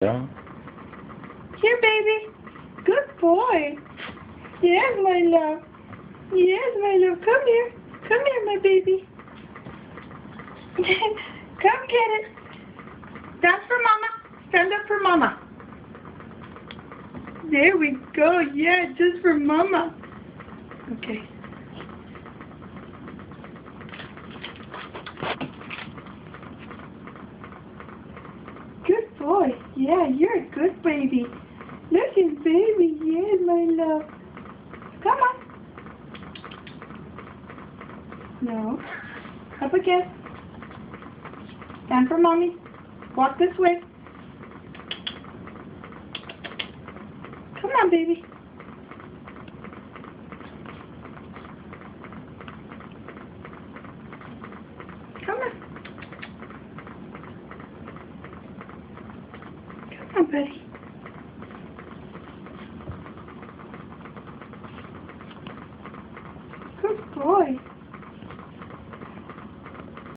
Yeah. Here, baby. Good boy. Yes, my love. Yes, my love. Come here. Come here, my baby. Come get it. Stand for mama. Stand up for mama. There we go. Yeah, just for mama. Okay. Good boy. Yeah, you're a good baby. Look at baby. Yes, my love. Come on. No. Up again. Stand for mommy. Walk this way. Come on, baby. Come on. Come on, buddy. Good boy.